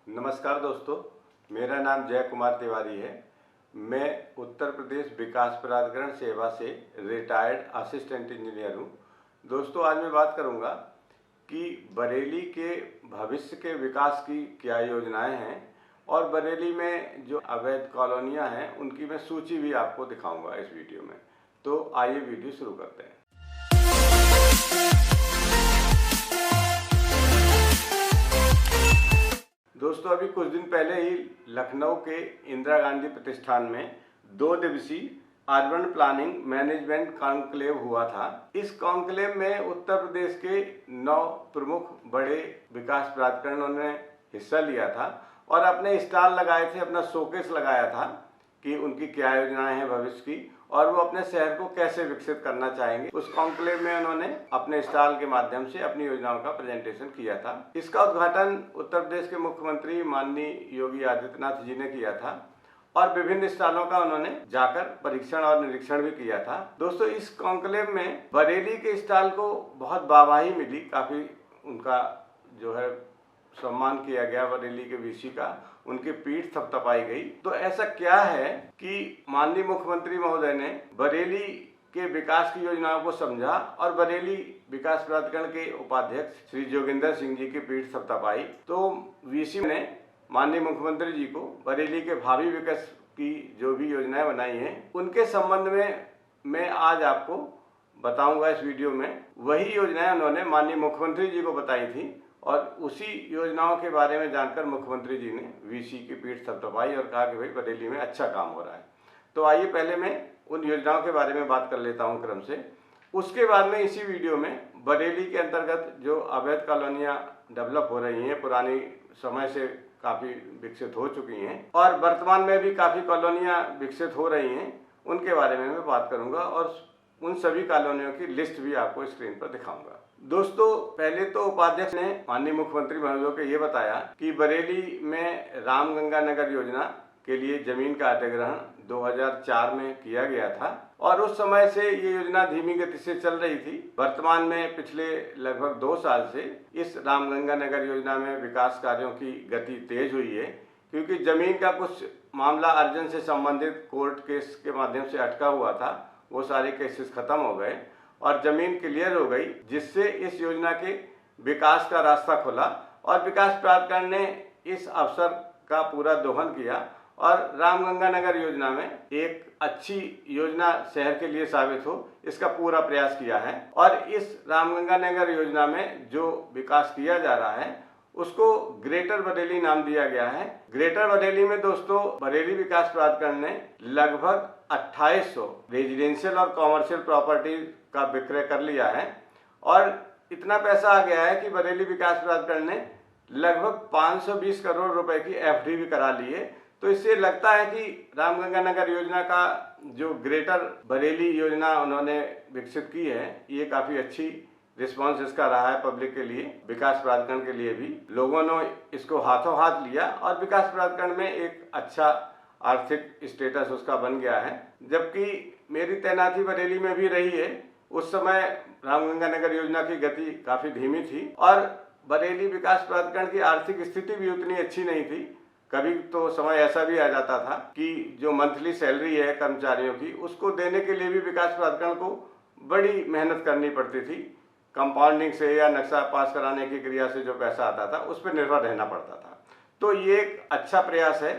नमस्कार दोस्तों, मेरा नाम जय कुमार तिवारी है। मैं उत्तर प्रदेश विकास प्राधिकरण सेवा से रिटायर्ड असिस्टेंट इंजीनियर हूँ। दोस्तों, आज मैं बात करूँगा कि बरेली के भविष्य के विकास की क्या योजनाएं हैं और बरेली में जो अवैध कॉलोनियाँ हैं उनकी मैं सूची भी आपको दिखाऊंगा इस वीडियो में। तो आइए वीडियो शुरू करते हैं। दोस्तों, अभी कुछ दिन पहले ही लखनऊ के इंदिरा गांधी प्रतिष्ठान में 2 दिवसीय अर्बन प्लानिंग मैनेजमेंट कॉन्क्लेव हुआ था। इस कॉन्क्लेव में उत्तर प्रदेश के 9 प्रमुख बड़े विकास प्राधिकरणों ने हिस्सा लिया था और अपने स्टॉल लगाए थे, अपना शोकेस लगाया था कि उनकी क्या योजनाएं हैं भविष्य की और वो अपने शहर को कैसे विकसित करना चाहेंगे। उस कॉन्क्लेव में उन्होंने अपने स्टॉल के माध्यम से अपनी योजनाओं का प्रेजेंटेशन किया था। इसका उद्घाटन उत्तर प्रदेश के मुख्यमंत्री माननीय योगी आदित्यनाथ जी ने किया था और विभिन्न स्टॉलों का उन्होंने जाकर परीक्षण और निरीक्षण भी किया था। दोस्तों, इस कॉन्क्लेव में बरेली के स्टॉल को बहुत वाहवाही मिली, काफी उनका जो है सम्मान किया गया बरेली के वीसी का, उनकी पीठ थपथपाई गई। तो ऐसा क्या है कि माननीय मुख्यमंत्री महोदय ने बरेली के विकास की योजनाओं को समझा और बरेली विकास प्राधिकरण के उपाध्यक्ष श्री जोगिंदर सिंह जी की पीठ थपथपाई। तो वीसी ने माननीय मुख्यमंत्री जी को बरेली के भावी विकास की जो भी योजनाएं बनाई हैं उनके संबंध में मैं आज आपको बताऊंगा इस वीडियो में। वही योजनाएं उन्होंने माननीय मुख्यमंत्री जी को बताई थी और उसी योजनाओं के बारे में जानकर मुख्यमंत्री जी ने वीसी की पीठ थपथपाई और कहा कि भाई बरेली में अच्छा काम हो रहा है। तो आइए पहले मैं उन योजनाओं के बारे में बात कर लेता हूं क्रम से। उसके बाद में इसी वीडियो में बरेली के अंतर्गत जो अवैध कॉलोनियां डेवलप हो रही हैं, पुरानी समय से काफ़ी विकसित हो चुकी हैं और वर्तमान में भी काफ़ी कॉलोनियां विकसित हो रही हैं, उनके बारे में मैं बात करूँगा और उन सभी कॉलोनियों की लिस्ट भी आपको स्क्रीन पर दिखाऊंगा। दोस्तों, पहले तो उपाध्यक्ष ने माननीय मुख्यमंत्री महोदय को ये बताया कि बरेली में रामगंगा नगर योजना के लिए जमीन का अधिग्रहण 2004 में किया गया था और उस समय से ये योजना धीमी गति से चल रही थी। वर्तमान में पिछले लगभग 2 साल से इस रामगंगा नगर योजना में विकास कार्यों की गति तेज हुई है, क्योंकि जमीन का कुछ मामला अर्जन से संबंधित कोर्ट केस के माध्यम से अटका हुआ था, वो सारे केसेस खत्म हो गए और जमीन क्लियर हो गई, जिससे इस योजना के विकास का रास्ता खुला और विकास प्राधिकरण ने इस अवसर का पूरा दोहन किया और रामगंगा नगर योजना में एक अच्छी योजना शहर के लिए साबित हो, इसका पूरा प्रयास किया है। और इस रामगंगा नगर योजना में जो विकास किया जा रहा है उसको ग्रेटर बरेली नाम दिया गया है। ग्रेटर बरेली में दोस्तों बरेली विकास प्राधिकरण ने लगभग 2800 रेजिडेंशियल और कॉमर्शियल प्रॉपर्टी का विक्रय कर लिया है और इतना पैसा आ गया है कि बरेली विकास प्राधिकरण ने लगभग 520 करोड़ रुपए की एफडी भी करा ली है। तो इससे लगता है कि रामगंगा नगर योजना का जो ग्रेटर बरेली योजना उन्होंने विकसित की है, ये काफ़ी अच्छी रिस्पांस इसका रहा है पब्लिक के लिए, विकास प्राधिकरण के लिए भी। लोगों ने इसको हाथों हाथ लिया और विकास प्राधिकरण में एक अच्छा आर्थिक स्टेटस उसका बन गया है। जबकि मेरी तैनाती बरेली में भी रही है, उस समय रामगंगा नगर योजना की गति काफ़ी धीमी थी और बरेली विकास प्राधिकरण की आर्थिक स्थिति भी उतनी अच्छी नहीं थी। कभी तो समय ऐसा भी आ जाता था कि जो मंथली सैलरी है कर्मचारियों की, उसको देने के लिए भी विकास प्राधिकरण को बड़ी मेहनत करनी पड़ती थी। कंपाउंडिंग से या नक्शा पास कराने की क्रिया से जो पैसा आता था उस पर निर्भर रहना पड़ता था। तो ये एक अच्छा प्रयास है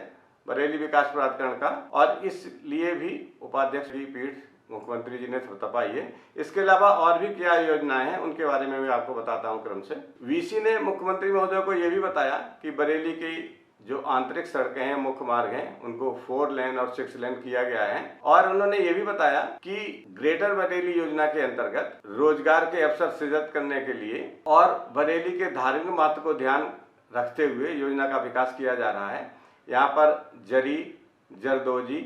बरेली विकास प्राधिकरण का और इसलिए भी उपाध्यक्ष की पीठ मुख्यमंत्री जी ने थपथपाई है। इसके अलावा और भी क्या योजनाएं हैं उनके बारे में मैं आपको बताता हूं क्रम से। वीसी ने मुख्यमंत्री महोदय को यह भी बताया कि बरेली की जो आंतरिक सड़कें हैं, मुख्य मार्ग हैं, उनको 4 लेन और 6 लेन किया गया है और उन्होंने ये भी बताया कि ग्रेटर बरेली योजना के अंतर्गत रोजगार के अवसर सृजित करने के लिए और बरेली के धार्मिक महत्व को ध्यान रखते हुए योजना का विकास किया जा रहा है। यहाँ पर जरी, जरदोजी,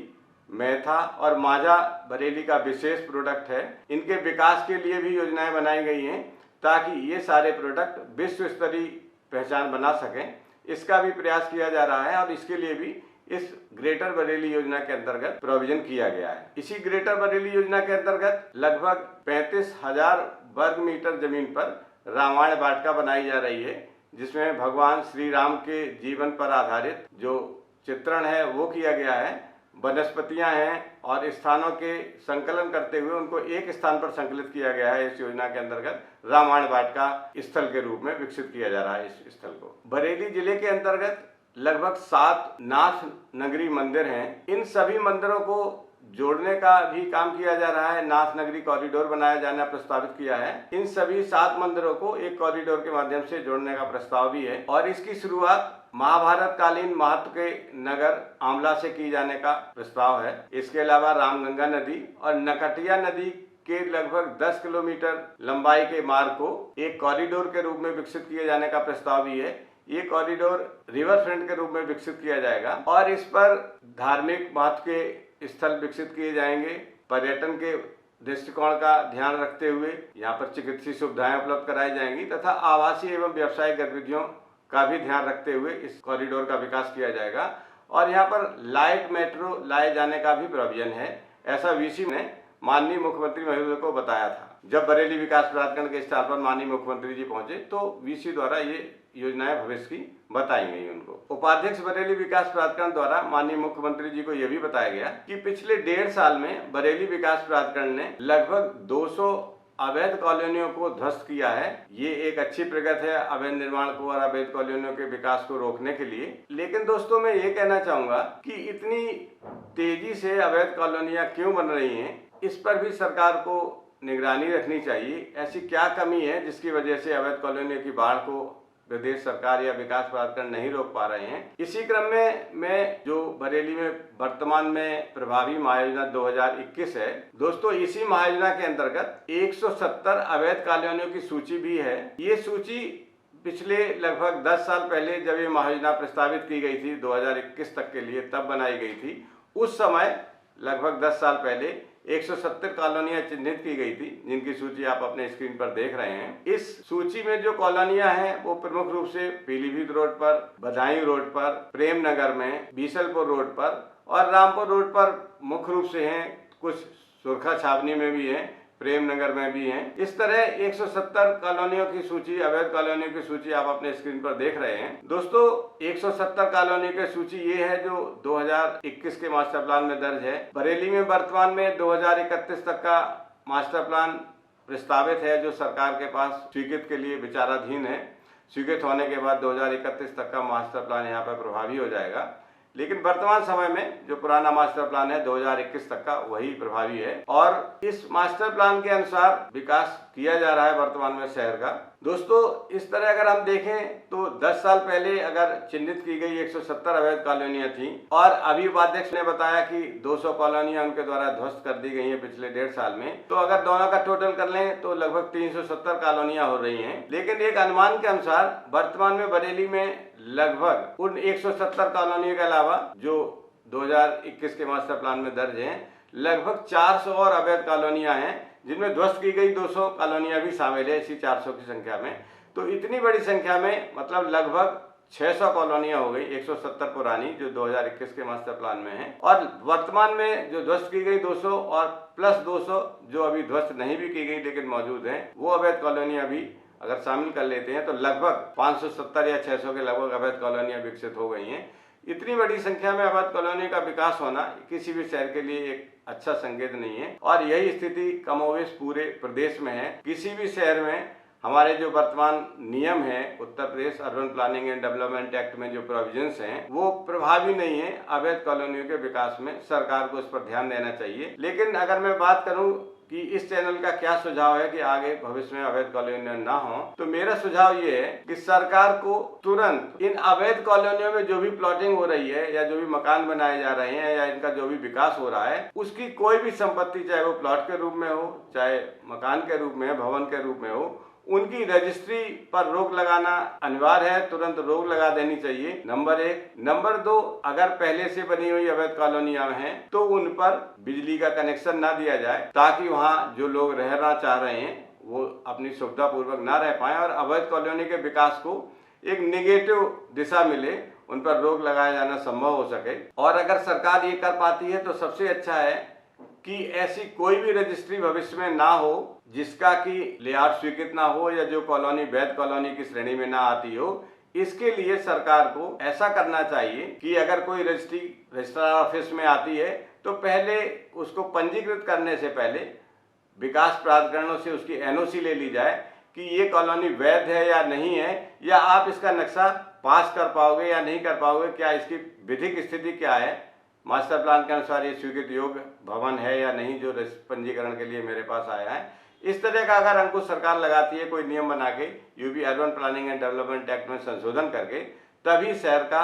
मेथा और माजा बरेली का विशेष प्रोडक्ट है। इनके विकास के लिए भी योजनाएं बनाई गई हैं ताकि ये सारे प्रोडक्ट विश्व स्तरीय पहचान बना सकें। इसका भी प्रयास किया जा रहा है और इसके लिए भी इस ग्रेटर बरेली योजना के अंतर्गत प्रोविजन किया गया है। इसी ग्रेटर बरेली योजना के अंतर्गत लगभग 35,000 वर्ग मीटर जमीन पर रामायण वाटिका बनाई जा रही है। जिसमें भगवान श्री राम के जीवन पर आधारित जो चित्रण है वो किया गया है। वनस्पतियां हैं और स्थानों के संकलन करते हुए उनको एक स्थान पर संकलित किया गया है। इस योजना के अंतर्गत रामायण वाटिका स्थल के रूप में विकसित किया जा रहा है इस स्थल को। बरेली जिले के अंतर्गत लगभग 7 नाथ नगरी मंदिर हैं। इन सभी मंदिरों को जोड़ने का भी काम किया जा रहा है। नाथ नगरी कॉरिडोर बनाया जाना प्रस्तावित किया है। इन सभी 7 मंदिरों को एक कॉरिडोर के माध्यम से जोड़ने का प्रस्ताव भी है और इसकी शुरुआत महाभारत कालीन महत्व के नगर आमला से की जाने का प्रस्ताव है। इसके अलावा रामगंगा नदी और नकटिया नदी के लगभग 10 किलोमीटर लंबाई के मार्ग को एक कॉरिडोर के रूप में विकसित किए जाने का प्रस्ताव भी है। ये कॉरिडोर रिवर फ्रंट के रूप में विकसित किया जाएगा और इस पर धार्मिक महत्व के स्थल विकसित किए जाएंगे। पर्यटन के दृष्टिकोण का ध्यान रखते हुए यहाँ पर चिकित्सीय सुविधाएं उपलब्ध कराई जाएंगी तथा आवासीय एवं व्यावसायिक गतिविधियों का भी ध्यान रखते हुए इस कॉरिडोर का विकास किया जाएगा और यहाँ पर लाइट मेट्रो लाए जाने का भी प्रोविजन है। ऐसा वीसी ने माननीय मुख्यमंत्री महोदय को बताया था। जब बरेली विकास प्राधिकरण के स्थान पर माननीय मुख्यमंत्री जी पहुंचे तो वीसी द्वारा ये योजनाएं भविष्य की बताई गई उनको। उपाध्यक्ष बरेली विकास प्राधिकरण द्वारा माननीय मुख्यमंत्री जी को यह भी बताया गया कि पिछले 1.5 साल में बरेली विकास प्राधिकरण ने लगभग 200 अवैध कॉलोनियों को ध्वस्त किया है। ये एक अच्छी प्रगति है अवैध निर्माण को और अवैध कॉलोनियों के विकास को रोकने के लिए। लेकिन दोस्तों मैं ये कहना चाहूंगा कि इतनी तेजी से अवैध कॉलोनियां क्यों बन रही हैं, इस पर भी सरकार को निगरानी रखनी चाहिए। ऐसी क्या कमी है जिसकी वजह से अवैध कॉलोनियों की बाढ़ को प्रदेश सरकार या विकास प्राधिकरण नहीं रोक पा रहे हैं। इसी क्रम में मैं जो बरेली में वर्तमान में प्रभावी महायोजना 2021 है दोस्तों, इसी महायोजना के अंतर्गत 170 अवैध कॉलोनियों की सूची भी है। ये सूची पिछले लगभग 10 साल पहले जब ये महायोजना प्रस्तावित की गई थी 2021 तक के लिए, तब बनाई गई थी। उस समय लगभग 10 साल पहले 170 कॉलोनियां चिन्हित की गई थी, जिनकी सूची आप अपने स्क्रीन पर देख रहे हैं। इस सूची में जो कॉलोनियां हैं वो प्रमुख रूप से पीलीभीत रोड पर, बदायूं रोड पर, प्रेम नगर में, बीसलपुर रोड पर और रामपुर रोड पर मुख्य रूप से हैं। कुछ सुरखा छावनी में भी हैं, प्रेम नगर में भी हैं। इस तरह 170 कॉलोनियों की सूची, अवैध कॉलोनियों की सूची आप अपने स्क्रीन पर देख रहे हैं। दोस्तों 170 कॉलोनियों की सूची ये है जो 2021 के मास्टर प्लान में दर्ज है। बरेली में वर्तमान में 2031 तक का मास्टर प्लान प्रस्तावित है जो सरकार के पास स्वीकृत के लिए विचाराधीन है। स्वीकृत होने के बाद 2031 तक का मास्टर प्लान यहाँ पर प्रभावी हो जाएगा। लेकिन वर्तमान समय में जो पुराना मास्टर प्लान है 2021 तक का, वही प्रभावी है और इस मास्टर प्लान के अनुसार विकास किया जा रहा है वर्तमान में शहर का। दोस्तों इस तरह अगर हम देखें तो 10 साल पहले अगर चिन्हित की गई 170 अवैध कॉलोनियां थी और अभी उपाध्यक्ष ने बताया कि 200 कॉलोनियां उनके द्वारा ध्वस्त कर दी गई हैं पिछले 1.5 साल में, तो अगर दोनों का टोटल कर लें तो लगभग 370 कॉलोनियां हो रही हैं। लेकिन एक अनुमान के अनुसार वर्तमान में बरेली में लगभग उन 170 कॉलोनियों के अलावा जो 2021 के मास्टर प्लान में दर्ज हैं, लगभग 400 और अवैध कॉलोनियां हैं जिनमें ध्वस्त की गई 200 कॉलोनियां भी शामिल है इसी 400 की संख्या में। तो इतनी बड़ी संख्या में मतलब लगभग 600 कॉलोनियां हो गई। 170 पुरानी जो 2021 के मास्टर प्लान में है और वर्तमान में जो ध्वस्त की गई 200 और प्लस 200 जो अभी ध्वस्त नहीं भी की गई लेकिन मौजूद हैं, वो अवैध कॉलोनियां भी अगर शामिल कर लेते हैं तो लगभग 570 या 600 के लगभग अवैध कॉलोनियां विकसित हो गई हैं। इतनी बड़ी संख्या में अवैध कॉलोनी का विकास होना किसी भी शहर के लिए एक अच्छा संकेत नहीं है और यही स्थिति कमोवेश पूरे प्रदेश में है। किसी भी शहर में हमारे जो वर्तमान नियम है Uttar Pradesh urban planning and development act में जो प्रोविजंस हैं वो प्रभावी नहीं है अवैध कॉलोनियों के विकास में। सरकार को इस पर ध्यान देना चाहिए। लेकिन अगर मैं बात करूं कि इस चैनल का क्या सुझाव है कि आगे भविष्य में अवैध कॉलोनियां ना हो, तो मेरा सुझाव ये है कि सरकार को तुरंत इन अवैध कॉलोनियों में जो भी प्लॉटिंग हो रही है या जो भी मकान बनाए जा रहे हैं या इनका जो भी विकास हो रहा है, उसकी कोई भी संपत्ति, चाहे वो प्लॉट के रूप में हो, चाहे मकान के रूप में, भवन के रूप में हो, उनकी रजिस्ट्री पर रोक लगाना अनिवार्य है। तुरंत रोक लगा देनी चाहिए, नंबर 1। नंबर 2, अगर पहले से बनी हुई अवैध कॉलोनियां हैं तो उन पर बिजली का कनेक्शन ना दिया जाए ताकि वहां जो लोग रहना चाह रहे हैं वो अपनी सुविधा पूर्वक ना रह पाए और अवैध कॉलोनी के विकास को एक नेगेटिव दिशा मिले, उन पर रोक लगाया जाना संभव हो सके। और अगर सरकार ये कर पाती है तो सबसे अच्छा है कि ऐसी कोई भी रजिस्ट्री भविष्य में ना हो जिसका कि लेआउट स्वीकृत ना हो या जो कॉलोनी वैध कॉलोनी की श्रेणी में ना आती हो। इसके लिए सरकार को ऐसा करना चाहिए कि अगर कोई रजिस्ट्री रजिस्ट्रार ऑफिस में आती है तो पहले उसको पंजीकृत करने से पहले विकास प्राधिकरणों से उसकी एनओसी ले ली जाए कि ये कॉलोनी वैध है या नहीं है, या आप इसका नक्शा पास कर पाओगे या नहीं कर पाओगे, क्या इसकी विधिक स्थिति क्या है, मास्टर प्लान के अनुसार ये स्वीकृत योग्य भवन है या नहीं जो पंजीकरण के लिए मेरे पास आया है। इस तरह का अगर अंकुश सरकार लगाती है, कोई नियम बना के UP urban planning and development act में संशोधन करके, तभी शहर का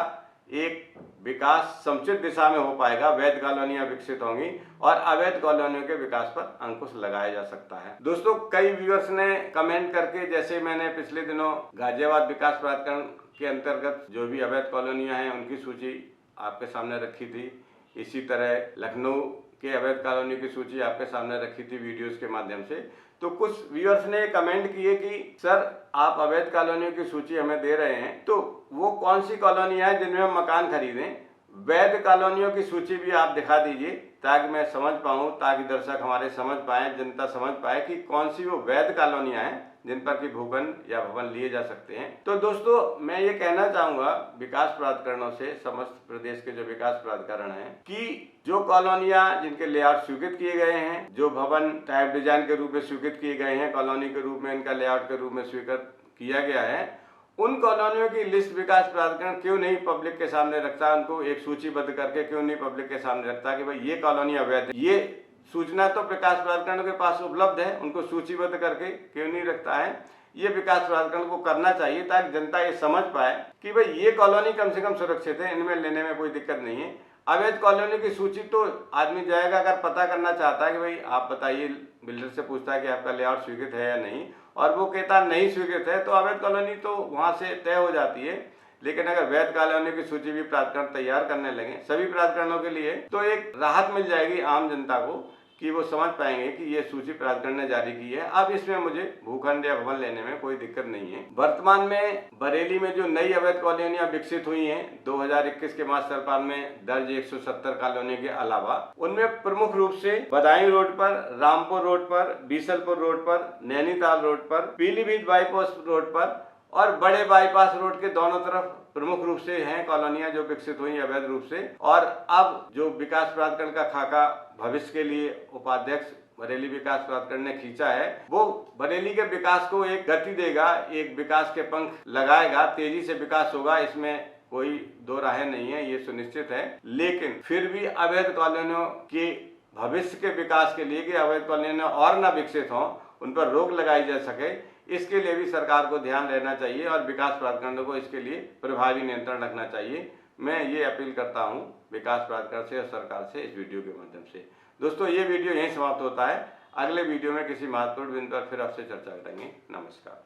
एक विकास समुचित दिशा में हो पाएगा, वैध कॉलोनियां विकसित होंगी और अवैध कॉलोनियों के विकास पर अंकुश लगाया जा सकता है। दोस्तों, कई व्यूअर्स ने कमेंट करके, जैसे मैंने पिछले दिनों गाजियाबाद विकास प्राधिकरण के अंतर्गत जो भी अवैध कॉलोनियां हैं उनकी सूची आपके सामने रखी थी, इसी तरह लखनऊ के अवैध कॉलोनी की सूची आपके सामने रखी थी वीडियोस के माध्यम से। तो कुछ व्यूअर्स ने कमेंट किए कि सर आप अवैध कॉलोनियों की सूची हमें दे रहे हैं, तो वो कौन सी कॉलोनियां हैं जिनमें हम मकान खरीदें, वैध कॉलोनियों की सूची भी आप दिखा दीजिए ताकि मैं समझ पाऊं, ताकि दर्शक हमारे समझ पाए, जनता समझ पाए कि कौन सी वो वैध कॉलोनियां हैं जिन पर की भूखंड या भवन लिए जा सकते हैं। तो दोस्तों, मैं ये कहना चाहूंगा विकास प्राधिकरणों से, समस्त प्रदेश के जो विकास प्राधिकरण हैं, कि जो कॉलोनियां जिनके लेआउट स्वीकृत किए गए हैं, जो भवन टाइप डिजाइन के रूप में स्वीकृत किए गए हैं, कॉलोनी के रूप में इनका लेआउट के रूप में स्वीकृत किया गया है, उन कॉलोनियों की लिस्ट विकास प्राधिकरण क्यों नहीं पब्लिक के सामने रखता, उनको एक सूचीबद्ध करके क्यों नहीं पब्लिक के सामने रखता कि भाई ये कॉलोनी अवैध है। ये सूचना तो विकास प्राधिकरण के पास उपलब्ध है, उनको सूचीबद्ध करके क्यों नहीं रखता है। ये विकास प्राधिकरण को करना चाहिए ताकि जनता ये समझ पाए कि भाई ये कॉलोनी कम से कम सुरक्षित है, इनमें लेने में कोई दिक्कत नहीं है। अवैध कॉलोनी की सूची तो आदमी जाएगा अगर पता करना चाहता है कि भाई आप बताइए, बिल्डर से पूछता है कि आपका लेआउट स्वीकृत है या नहीं, और वो कहता नहीं स्वीकृत है, तो अवैध कॉलोनी तो वहां से तय हो जाती है। लेकिन अगर वैध कॉलोनी की सूची भी प्राधिकरण तैयार करने लगे सभी प्राधिकरणों के लिए, तो एक राहत मिल जाएगी आम जनता को कि वो समझ पाएंगे कि ये सूची प्राधिकरण ने जारी की है, अब इसमें मुझे भूखंड या भवन लेने में कोई दिक्कत नहीं है। वर्तमान में बरेली में जो नई अवैध कॉलोनियां विकसित हुई हैं 2021 के मास्टर प्लान में दर्ज 170 कॉलोनी के अलावा, उनमें प्रमुख रूप से बदायूं रोड पर, रामपुर रोड पर, बीसलपुर रोड पर, नैनीताल रोड पर, पीलीभीत बाईपास रोड पर और बड़े बाईपास रोड के दोनों तरफ प्रमुख रूप से हैं कॉलोनियां जो विकसित हुई अवैध रूप से। और अब जो विकास प्राधिकरण का खाका भविष्य के लिए उपाध्यक्ष बरेली विकास प्राधिकरण ने खींचा है, वो बरेली के विकास को एक गति देगा, एक विकास के पंख लगाएगा, तेजी से विकास होगा, इसमें कोई दो राहें नहीं है, ये सुनिश्चित है। लेकिन फिर भी अवैध कॉलोनियों के भविष्य के विकास के लिए कि अवैध कॉलोनियां और न विकसित हों, उन पर रोक लगाई जा सके, इसके लिए भी सरकार को ध्यान रहना चाहिए और विकास प्राधिकरणों को इसके लिए प्रभावी नियंत्रण रखना चाहिए। मैं ये अपील करता हूँ विकास प्राधिकरण से और सरकार से इस वीडियो के माध्यम से। दोस्तों, ये वीडियो यहीं समाप्त होता है। अगले वीडियो में किसी महत्वपूर्ण बिंदु पर फिर आपसे चर्चा करेंगे। नमस्कार।